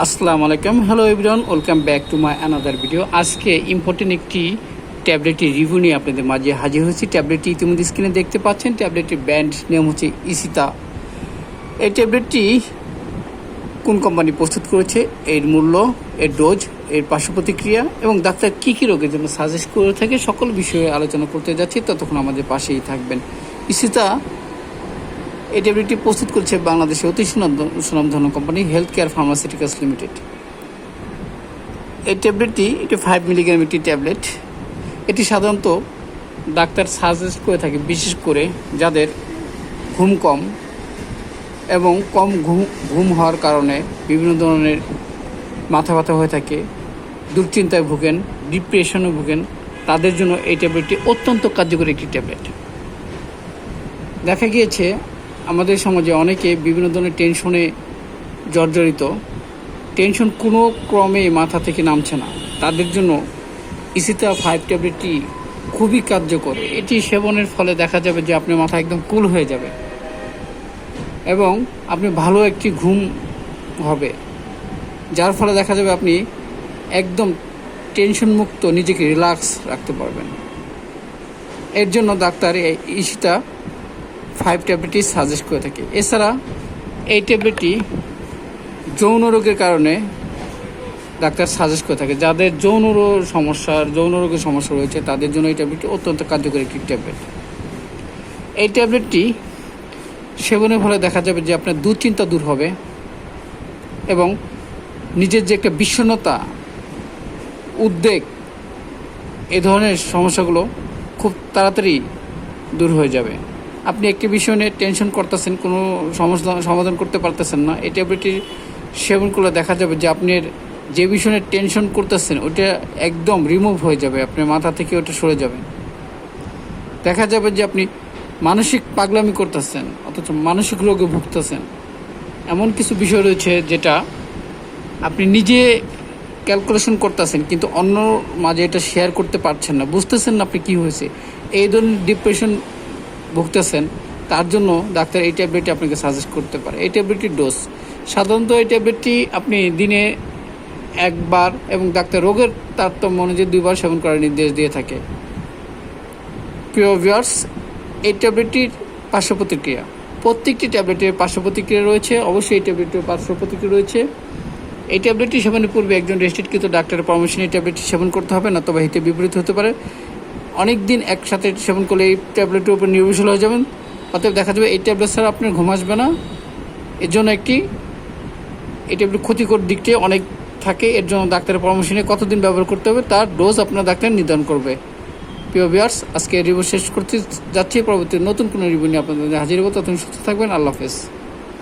আসসালামু আলাইকুম, hello everyone, welcome back to my another video. আজকে ইম্পর্টেন্ট একটি ট্যাবলেটের রিভিউ নিয়ে আপনাদের মাঝে হাজির হয়েছি। ট্যাবলেটটি ইতিমধ্যে স্ক্রিনে দেখতে পাচ্ছেন। ট্যাবলেটের ব্র্যান্ড নেম হচ্ছে ইসিতা। এই ট্যাবলেটটি কোন কোম্পানি প্রস্তুত করেছে, এর মূল্য, এর ডোজ, এর পার্শ্ব প্রতিক্রিয়া এবং ডাক্তার কী কী রোগের জন্য সাজেস্ট করে থাকে সকল বিষয়ে আলোচনা করতে যাচ্ছি। ততক্ষণ আমাদের পাশেই থাকবেন। ইসিতা এই ট্যাবলেটটি প্রস্তুত করছে বাংলাদেশের অতি সুনামধন্য company health care pharmaceuticals limited. এই ট্যাবলেটটি 5 মিলিগ্রাম একটি ট্যাবলেট। এটি সাধারণত ডাক্তার সাজেস্ট করে থাকে, বিশেষ করে যাদের ঘুম কম এবং কম ঘুম হওয়ার কারণে বিভিন্ন ধরনের মাথা ব্যথা হয়ে থাকে, দুশ্চিন্তায় ভোগেন, ডিপ্রেশনে ভোগেন, তাদের জন্য এই ট্যাবলেটটি অত্যন্ত কার্যকরী একটি ট্যাবলেট। দেখা গিয়েছে আমাদের সমাজে অনেকে বিভিন্ন ধরনের টেনশনে জর্জরিত, টেনশন কোনো ক্রমে মাথা থেকে নামছে না, তাদের জন্য ইসিতা 5 ট্যাবলেটটি খুবই কার্যকর। এটি সেবনের ফলে দেখা যাবে যে আপনার মাথা একদম কুল হয়ে যাবে এবং আপনি ভালো একটি ঘুম হবে, যার ফলে দেখা যাবে আপনি একদম টেনশন মুক্ত নিজেকে রিল্যাক্স রাখতে পারবেন। এর জন্য ডাক্তার এই ইসিতা 5 ট্যাবলেটটি সাজেস্ট করে থাকে। এছাড়া এই ট্যাবলেটটি যৌন রোগের কারণে ডাক্তার সাজেস্ট করে থাকে, যাদের যৌন রোগের সমস্যা রয়েছে তাদের জন্য এই ট্যাবলেটটি অত্যন্ত কার্যকরী একটি ট্যাবলেট। এই ট্যাবলেটটি সেবনের ফলে দেখা যাবে যে আপনার দুশ্চিন্তা দূর হবে এবং নিজের যে একটা বিষণ্ণতা, উদ্বেগ, এ ধরনের সমস্যাগুলো খুব তাড়াতাড়ি দূর হয়ে যাবে। আপনি একটি বিষয় নিয়ে টেনশন করতেছেন, কোনো সমস্যা সমাধান করতে পারতেছেন না, এই ট্যাবলেটটি সেবন করলে দেখা যাবে যে আপনার যে বিষয় নিয়ে টেনশন করতেছেন ওটা একদম রিমুভ হয়ে যাবে, আপনার মাথা থেকে ওটা সরে যাবে। দেখা যাবে যে আপনি মানসিক পাগলামি করতেছেন অথচ মানসিক রোগে ভুগতেছেন। এমন কিছু বিষয় রয়েছে যেটা আপনি নিজে ক্যালকুলেশন করতেছেন কিন্তু অন্য মাঝে এটা শেয়ার করতে পারছেন না, বুঝতেছেন না আপনি কী হয়েছে, এই ধরনের ডিপ্রেশন ভুগতেছেন, তার জন্য ডাক্তার এই ট্যাবলেটটি আপনাকে সাজেস্ট করতে পারে। এই ট্যাবলেটটির ডোজ সাধারণত এই ট্যাবলেটটি আপনি দিনে একবার এবং ডাক্তার রোগের তারতম্য অনুযায়ী 2 বার সেবন করার নির্দেশ দিয়ে থাকে। প্রিয় ভিউয়ার্স, এই ট্যাবলেটটির পার্শ্ব প্রতিক্রিয়া, প্রত্যেকটি ট্যাবলেটের পার্শ্ব প্রতিক্রিয়া রয়েছে, অবশ্যই এই ট্যাবলেটের পার্শ্ব প্রতিক্রিয়া রয়েছে। এই ট্যাবলেটটি সেবনের পূর্বে একজন রেজিস্ট্রেডকৃত ডাক্তারের পরামর্শ নিয়ে ট্যাবলেটটি সেবন করতে হবে, না তবে হিতে বিপরীত হতে পারে। অনেক দিন একসাথে সেবন করলে এই ট্যাবলেটের উপর নির্ভরশীল হয়ে যাবেন, অতএব দেখা যাবে এই ট্যাবলেট ছাড়া আপনার ঘুম আসবে না। এর জন্য এই ট্যাবলেট ক্ষতিকর দিকটি অনেক থাকে, এর জন্য ডাক্তারের পরামর্শ নিয়ে কতদিন ব্যবহার করতে হবে তার ডোজ আপনার ডাক্তার নির্ধারণ করবে। প্রিয় ভিউয়ার্স, আজকে রিভিউ শেষ করতে যাচ্ছি, পরবর্তী নতুন কোনো রিভিউ নিয়ে আপনাদের হাজির হবো। ততদিন সুস্থ থাকবেন, আল্লাহ হাফেজ।